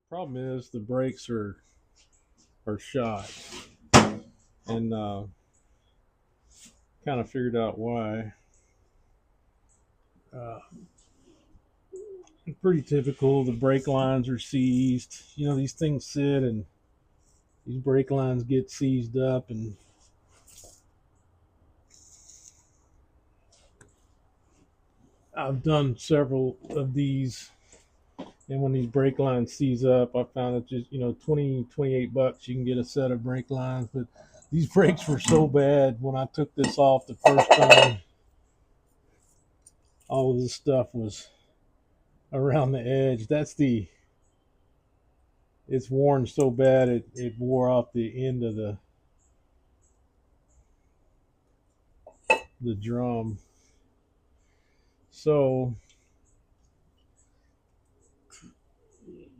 Problem is the brakes are shot, and kind of figured out why. Uh, Pretty typical. The brake lines are seized. You know, these things sit and these brake lines get seized up, and I've done several of these. And when these brake lines seize up, I found that just, 20, $28, you can get a set of brake lines. But these brakes were so bad when I took this off the first time, all of this stuff was around the edge. It's worn so bad it wore off the end of the drum. So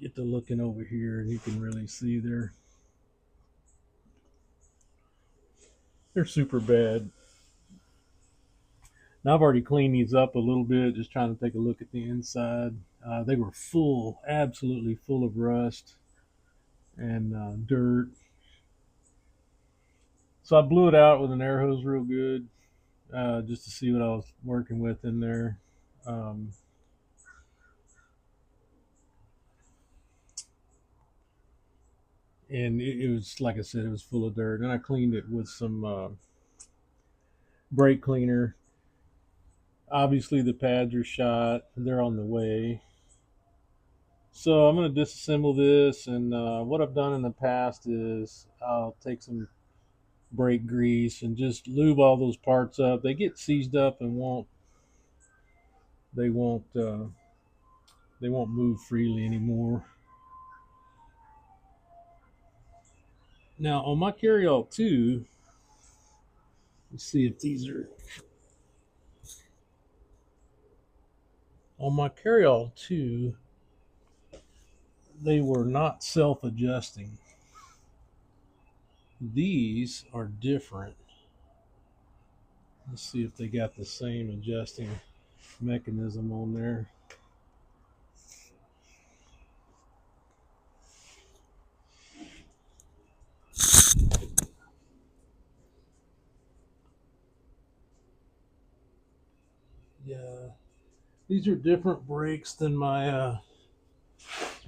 get to looking over here and you can really see they're super bad. Now I've already cleaned these up a little bit, just trying to take a look at the inside. They were full, absolutely full of rust and dirt. So I blew it out with an air hose real good, just to see what I was working with in there. Um, and it was, like I said, it was full of dirt. And I cleaned it with some brake cleaner. Obviously, the pads are shot; they're on the way. So I'm going to disassemble this, and what I've done in the past is I'll take some brake grease and just lube all those parts up. They get seized up and they won't they won't move freely anymore. Now on my Carryall 2, let's see if these are on my Carryall 2. They were not self-adjusting. These are different. Let's see if they got the same adjusting mechanism on there. Yeah, these are different brakes than my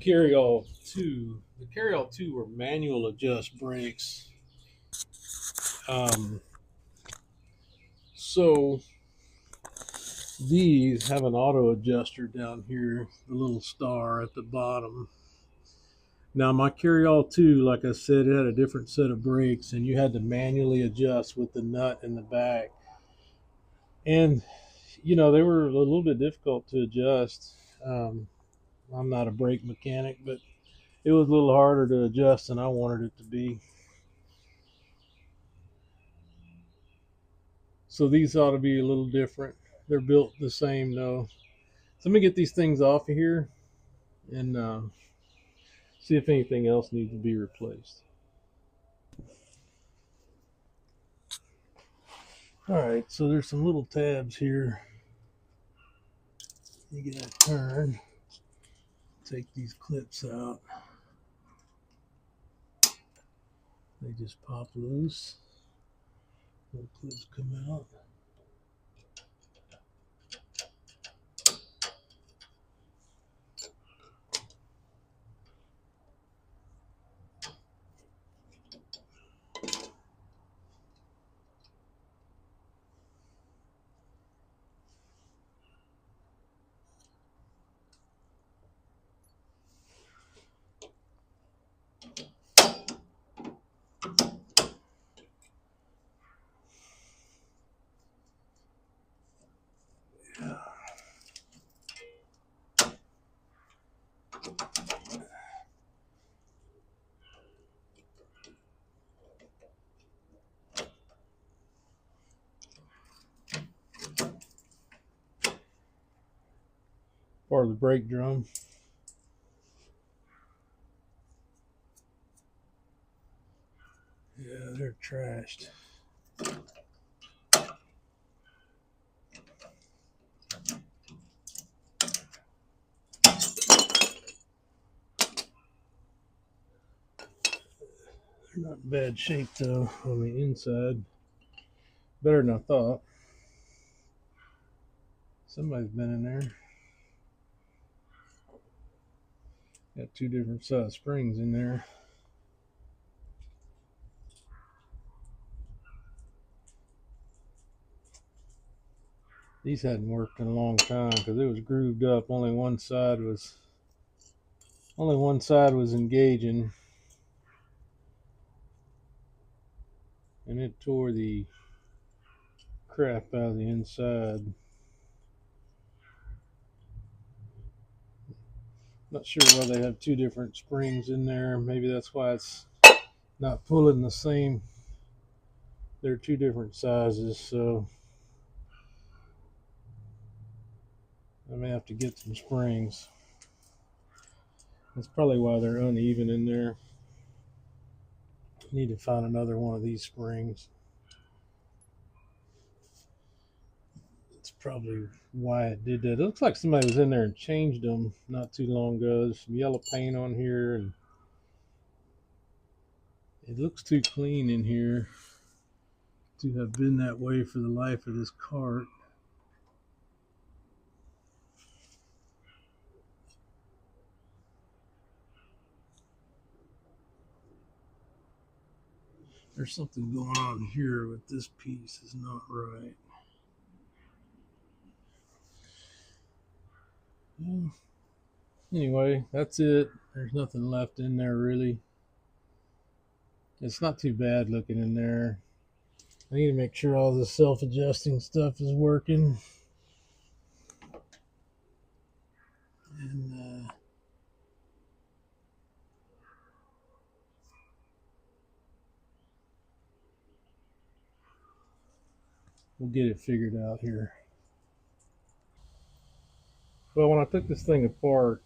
Carryall 2. The Carryall 2 were manual adjust brakes. Um, so these have an auto adjuster down here, the little star at the bottom. Now my Carryall 2, like I said, it had a different set of brakes, and you had to manually adjust with the nut in the back. And they were a little bit difficult to adjust. Um, I'm not a brake mechanic, but it was a little harder to adjust than I wanted it to be. So these ought to be a little different. They're built the same though. So let me get these things off of here and see if anything else needs to be replaced. All right, so there's some little tabs here. You gotta turn, take these clips out. They just pop loose. Little clips come out. Part of the brake drum. Yeah, they're trashed. They're not in bad shape though on the inside. Better than I thought. Somebody's been in there. Got two different size springs in there. These hadn't worked in a long time because it was grooved up. Only one side was engaging, and it tore the crap out of the inside. Not sure why they have two different springs in there. Maybe that's why it's not pulling the same. They're two different sizes, so I may have to get some springs. That's probably why they're uneven in there. Need to find another one of these springs. That's probably why it did that. It looks like somebody was in there and changed them not too long ago. There's some yellow paint on here, and it looks too clean in here to have been that way for the life of this cart. There's something going on here with this piece is not right. Well, anyway, that's it. There's nothing left in there really. It's not too bad looking in there. I need to make sure all the self-adjusting stuff is working. And we'll get it figured out here. Well, when I took this thing apart,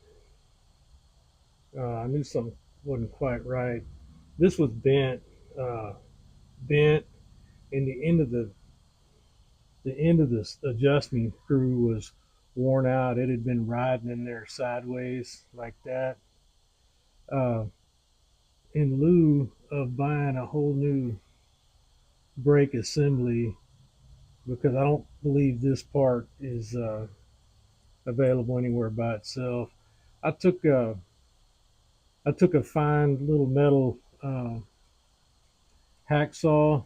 I knew something wasn't quite right. This was uh, bent, and the end of this adjusting screw was worn out. It had been riding in there sideways like that. Uh, in lieu of buying a whole new brake assembly, because I don't believe this part is available anywhere by itself, I took a fine little metal hacksaw,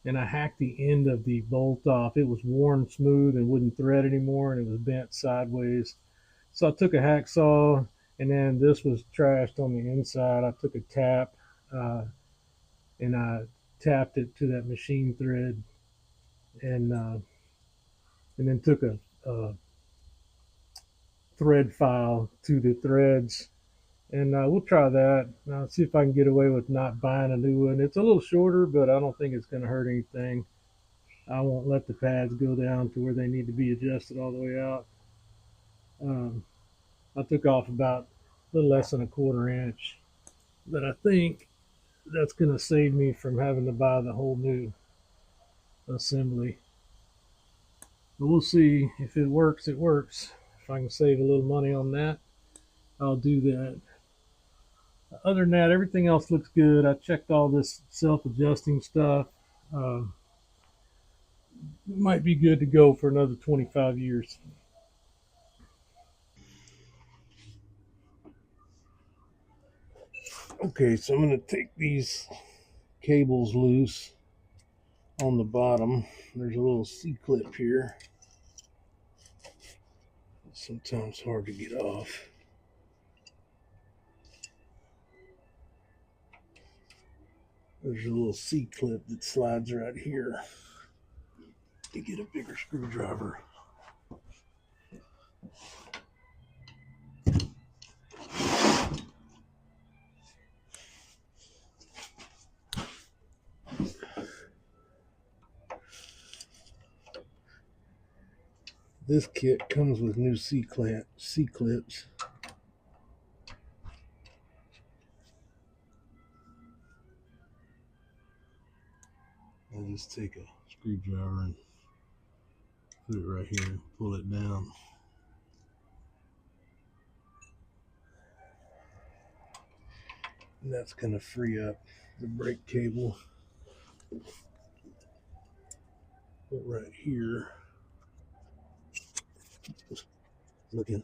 and I hacked the end of the bolt off. It was worn smooth and wouldn't thread anymore, and it was bent sideways. So I took a hacksaw, and then this was trashed on the inside. I took a tap, uh, and I tapped it to that machine thread, and then took a thread file to the threads. And we'll try that. I'll see if I can get away with not buying a new one. It's a little shorter, but I don't think it's going to hurt anything. I won't let the pads go down to where they need to be adjusted all the way out. Um, I took off about a little less than a quarter inch, but I think that's going to save me from having to buy the whole new assembly. But we'll see. If it works, it works. If I can save a little money on that, I'll do that. Other than that, everything else looks good. I checked all this self-adjusting stuff. Uh, might be good to go for another 25 years. Okay, so I'm going to take these cables loose on the bottom. There's a little C-clip here. It's sometimes hard to get off. There's a little C-clip that slides right here to get a bigger screwdriver. This kit comes with new C-clips. I'll just take a screwdriver and put it right here and pull it down. And that's going to free up the brake cable. Put right here. Just look in.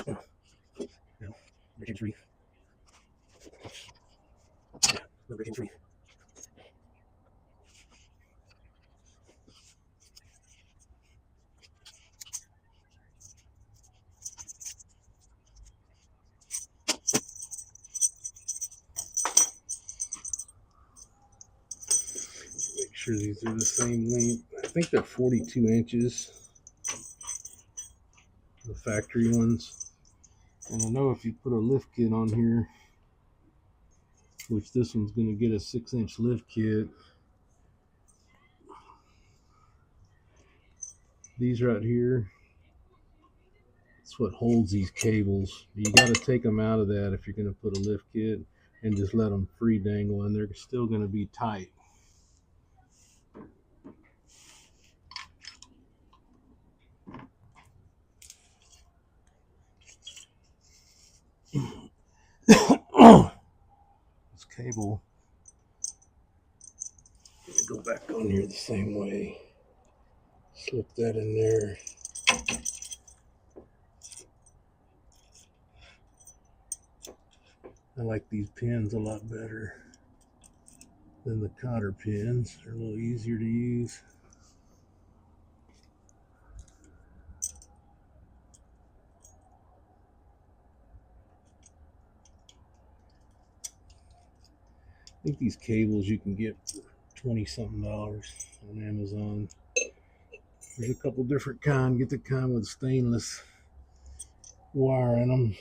No, brake free. No brake free. Make sure these are the same length. I think they're 42 inches, the factory ones. And I know if you put a lift kit on here, which this one's going to get a 6-inch lift kit, these right here, it's what holds these cables. You got to take them out of that if you're going to put a lift kit and just let them free dangle, and they're still going to be tight. This cable, go back on here the same way. Slip that in there. I like these pins a lot better than the cotter pins. They're a little easier to use. I think these cables you can get for $20-something on Amazon. There's a couple different kinds. Get the kind with stainless wire in them.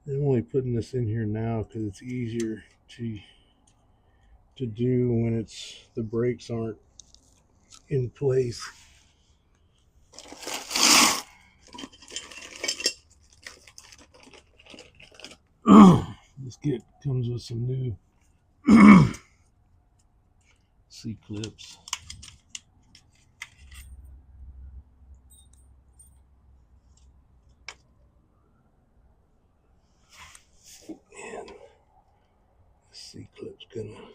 I'm only putting this in here now because it's easier to do when the brakes aren't in place. This kit comes with some new C clips. And the C clip's gonna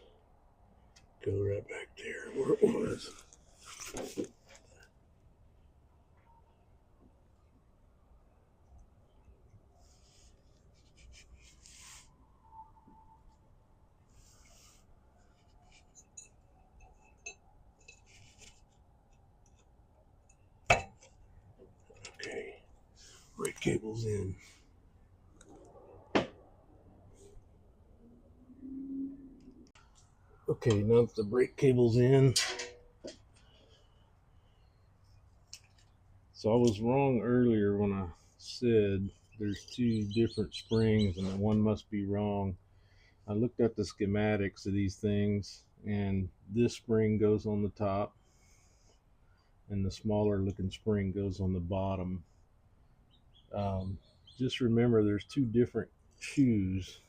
go right back there where it was. Okay, brake cable's in. Okay, now that the brake cable's in, so I was wrong earlier when I said there's two different springs and one must be wrong. I looked at the schematics of these things, and this spring goes on the top and the smaller looking spring goes on the bottom. Just remember there's two different shoes.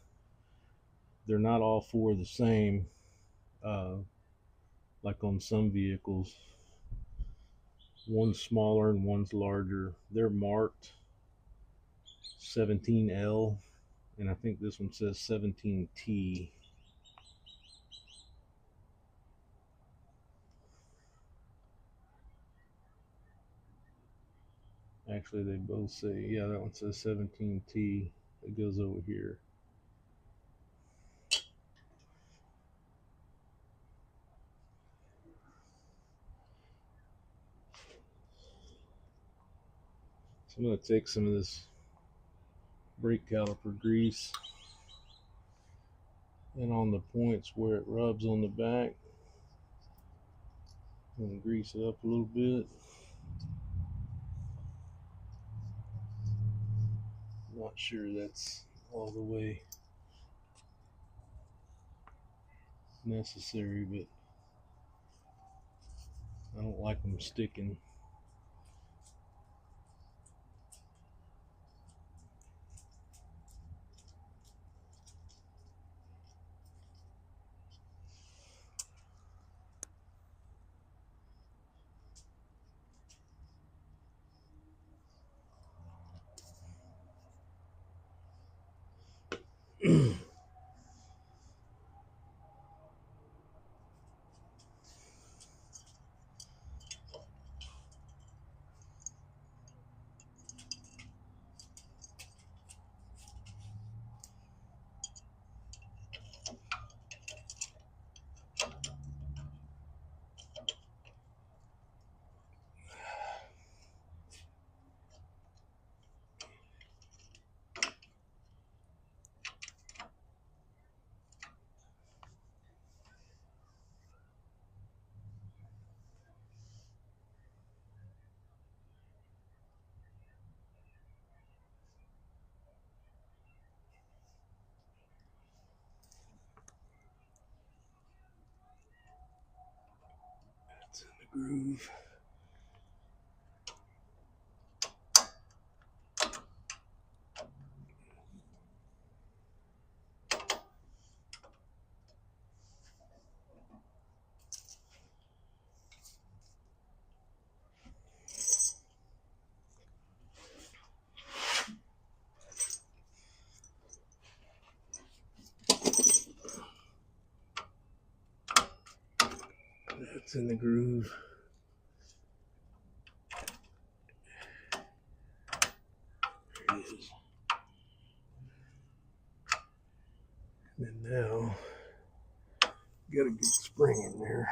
They're not all four the same, uh, like on some vehicles. One's smaller and one's larger. They're marked 17L, and I think this one says 17T. Actually, they both say, yeah, that one says 17T. It goes over here. So I'm going to take some of this brake caliper grease, and on the points where it rubs on the back, I'm going to grease it up a little bit. Not sure that's all the way necessary, but I don't like them sticking. It's in the groove. That's in the groove. There it is. And then now, got a good spring in there.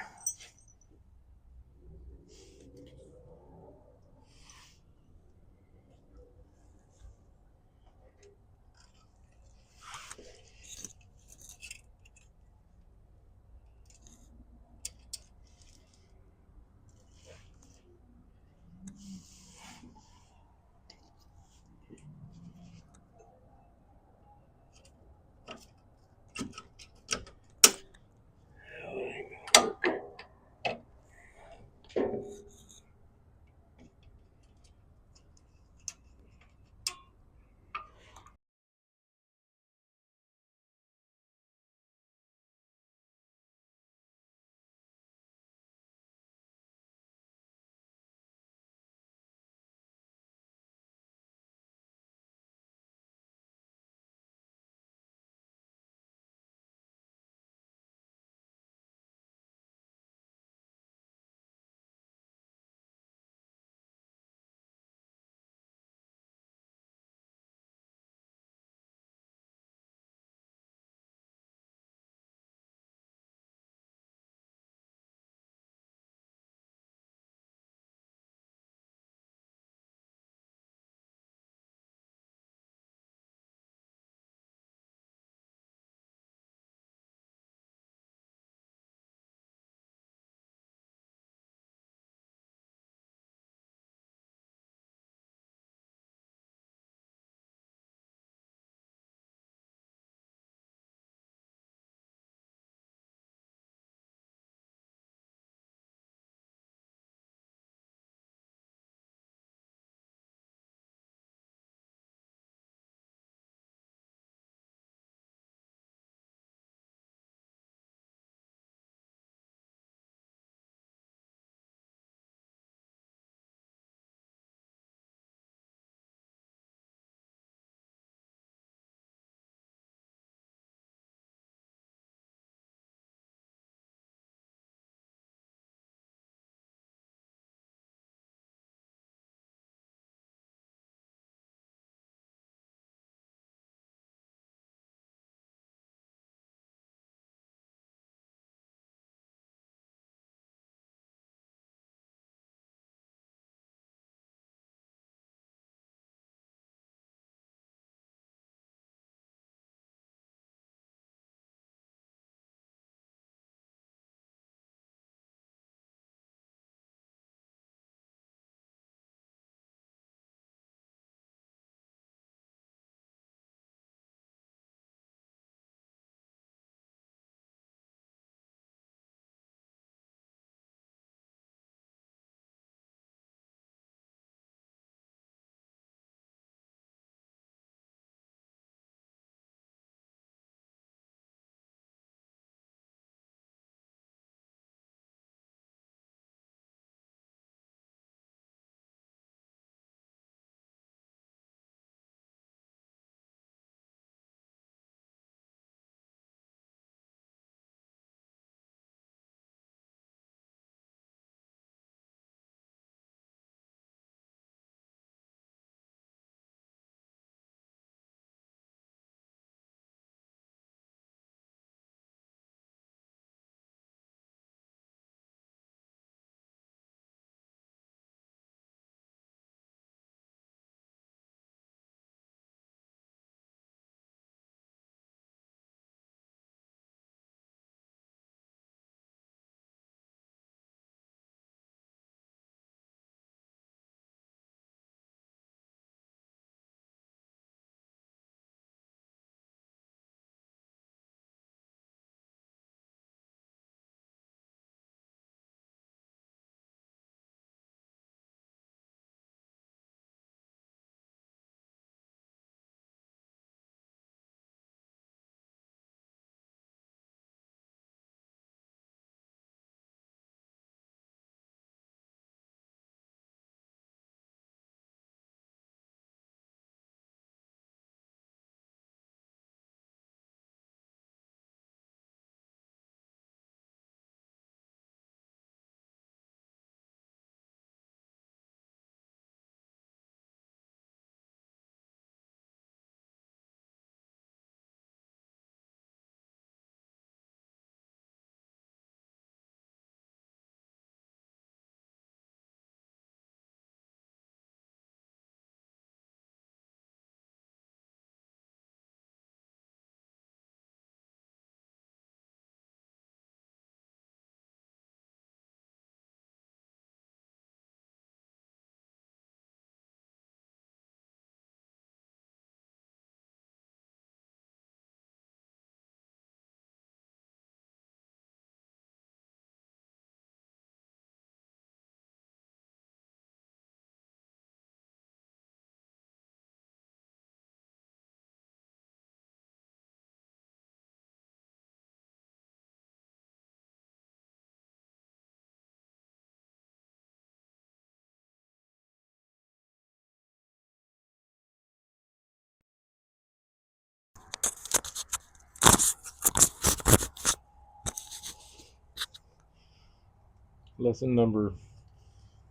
Lesson number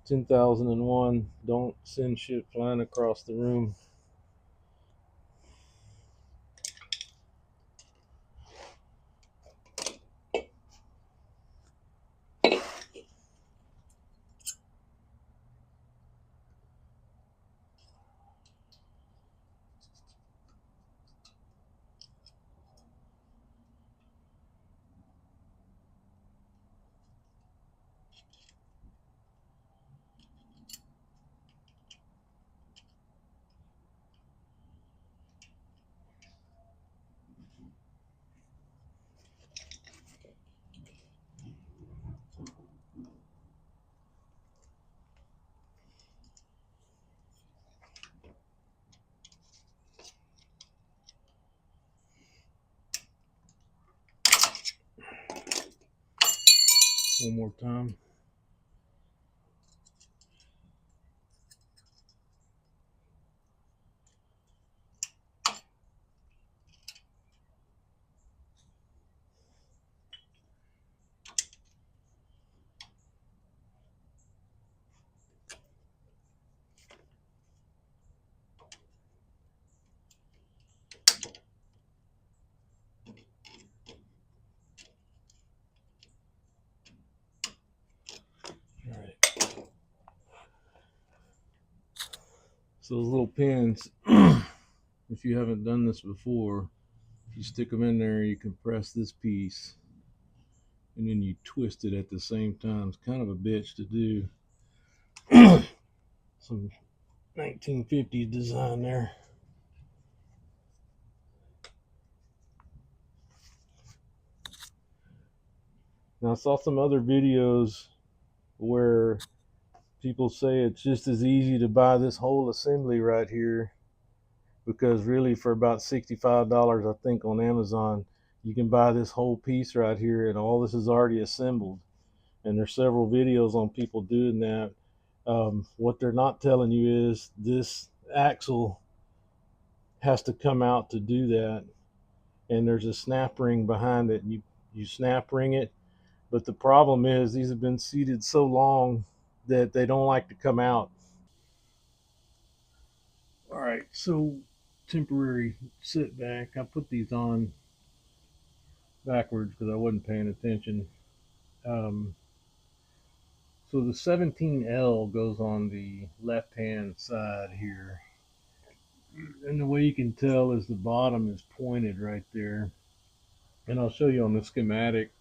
10,001: don't send shit flying across the room. One more time. All right. So those little pins, if you haven't done this before, you stick them in there, you compress this piece, and then you twist it at the same time. It's kind of a bitch to do. Some 1950s design there. Now I saw some other videos where people say it's just as easy to buy this whole assembly right here, because really for about $65, I think, on Amazon, you can buy this whole piece right here, and all this is already assembled. And there's several videos on people doing that. What they're not telling you is this axle has to come out to do that, and there's a snap ring behind it. You snap ring it, but the problem is these have been seated so long that they don't like to come out. All right, so temporary sit back. I put these on backwards because I wasn't paying attention. Um, so the 17L goes on the left hand side here. And the way you can tell is the bottom is pointed right there. And I'll show you on the schematic.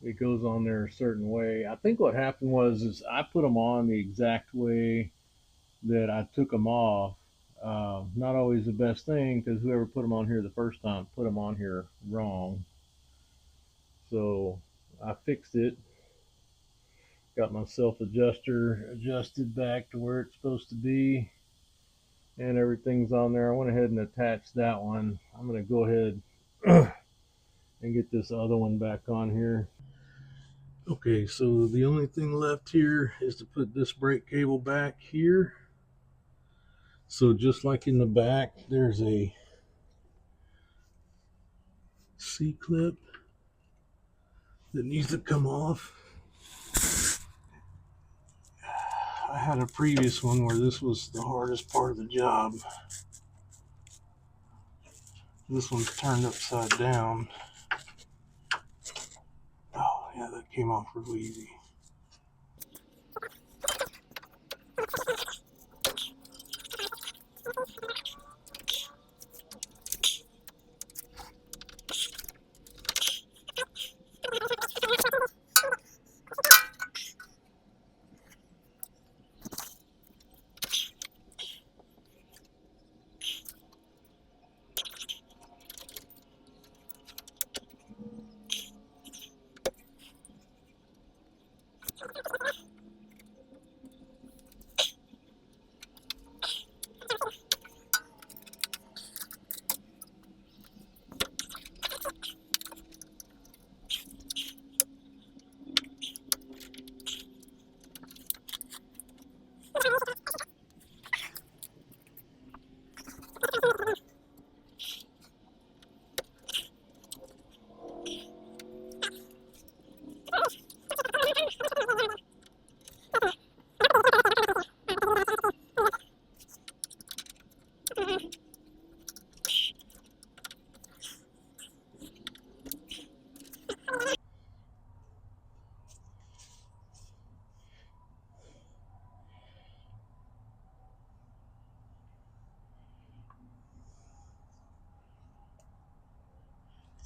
It goes on there a certain way. I think what happened was is I put them on the exact way that I took them off. Not always the best thing, because whoever put them on here the first time put them on here wrong. So I fixed it. Got my self adjuster adjusted back to where it's supposed to be, and everything's on there. I went ahead and attached that one. I'm going to go ahead and get this other one back on here. Okay, so the only thing left here is to put this brake cable back here. So just like in the back, there's a C-clip that needs to come off. I had a previous one where this was the hardest part of the job. This one's turned upside down. Oh yeah, that came off really easy.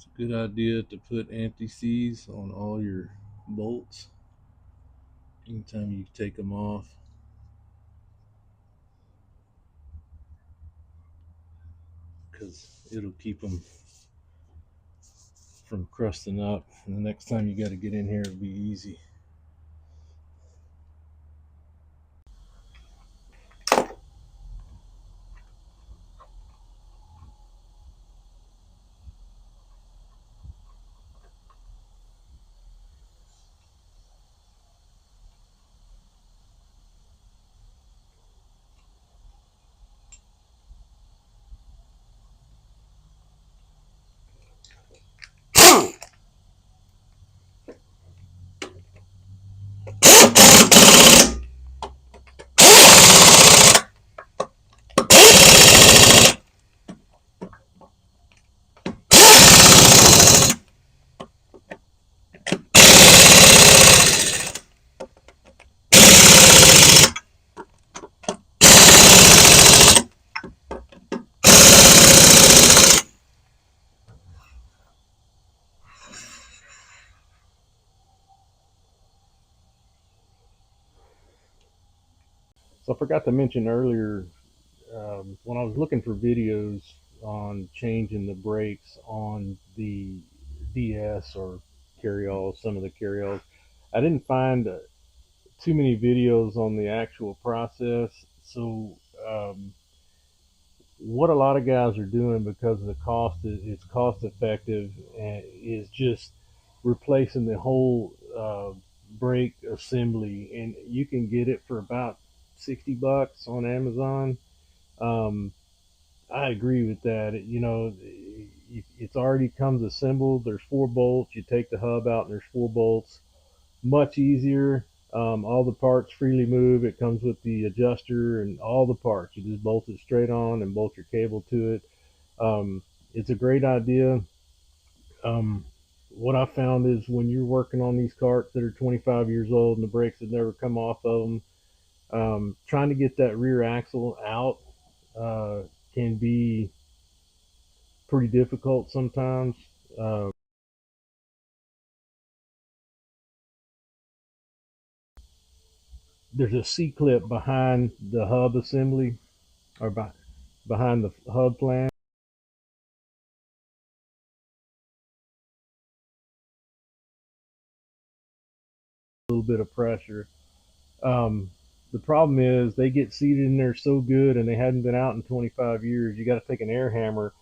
It's a good idea to put anti-seize on all your bolts anytime you take them off, because it'll keep them from crusting up, and the next time you got to get in here it'll be easy. So I forgot to mention earlier, when I was looking for videos on changing the brakes on the DS or Carryall, some of the Carryalls, I didn't find too many videos on the actual process. So what a lot of guys are doing, because of the cost, it's cost effective, and is just replacing the whole brake assembly, and you can get it for about $60 on Amazon. Um, I agree with that. It's already comes assembled. There's four bolts. You take the hub out, and there's four bolts. Much easier. All the parts freely move. It comes with the adjuster and all the parts. You just bolt it straight on and bolt your cable to it. Um, it's a great idea. Um, what I found is when you're working on these carts that are 25 years old and the brakes have never come off of them, trying to get that rear axle out uh, can be pretty difficult sometimes. Uh, there's a C clip behind the hub assembly, or behind the hub flange. A little bit of pressure. Um, the problem is they get seated in there so good, and they hadn't been out in 25 years. You got to take an air hammer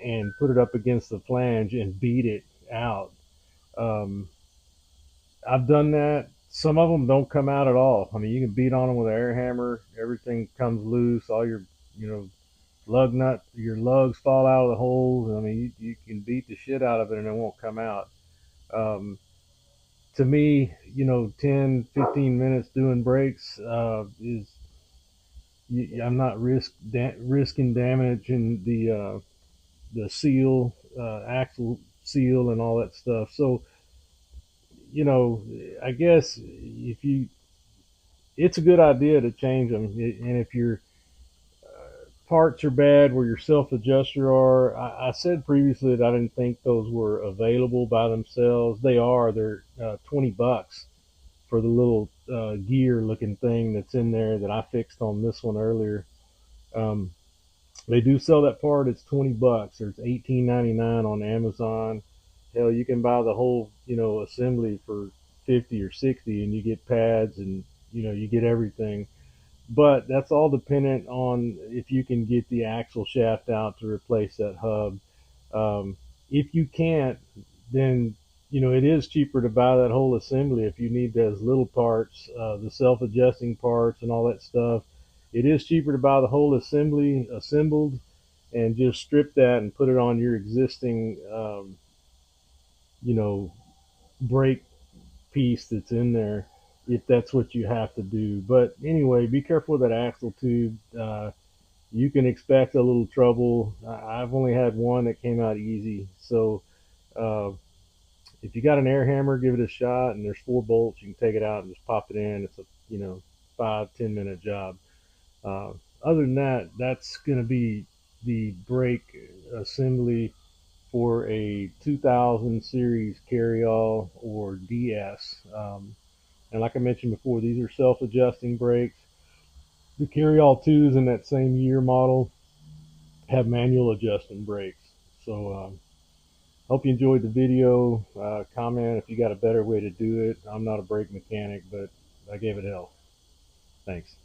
and put it up against the flange and beat it out. Um, I've done that. Some of them don't come out at all. I mean, you can beat on them with an air hammer. Everything comes loose. All your, you know, lug nut, your lugs fall out of the holes. I mean, you can beat the shit out of it and it won't come out. Um, to me, 10, 15 minutes doing brakes is, I'm not risking damaging the seal, axle seal, and all that stuff. So, you know, I guess if you, it's a good idea to change them. And if your parts are bad where your self adjuster are, I said previously that I didn't think those were available by themselves. They are. They're $20 for the little gear looking thing that's in there that I fixed on this one earlier. Um, they do sell that part. It's $20, or it's $18.99 on Amazon. Hell, you can buy the whole assembly for 50 or 60, and you get pads, and you get everything. But that's all dependent on if you can get the axle shaft out to replace that hub. If you can't, then it is cheaper to buy that whole assembly. If you need those little parts, the self-adjusting parts and all that stuff, it is cheaper to buy the whole assembly assembled, and just strip that and put it on your existing, you know, brake piece that's in there, if that's what you have to do. But anyway, be careful with that axle tube. You can expect a little trouble. I've only had one that came out easy. So uh, if you got an air hammer, give it a shot. And there's four bolts. You can take it out and just pop it in. It's a 5-10 minute job. Other than that, that's going to be the brake assembly for a 2000 series Carryall or DS. And like I mentioned before, these are self-adjusting brakes. The Carryall 2s in that same year model have manual adjusting brakes. So hope you enjoyed the video. Comment if you got a better way to do it. I'm not a brake mechanic, but I gave it hell. Thanks.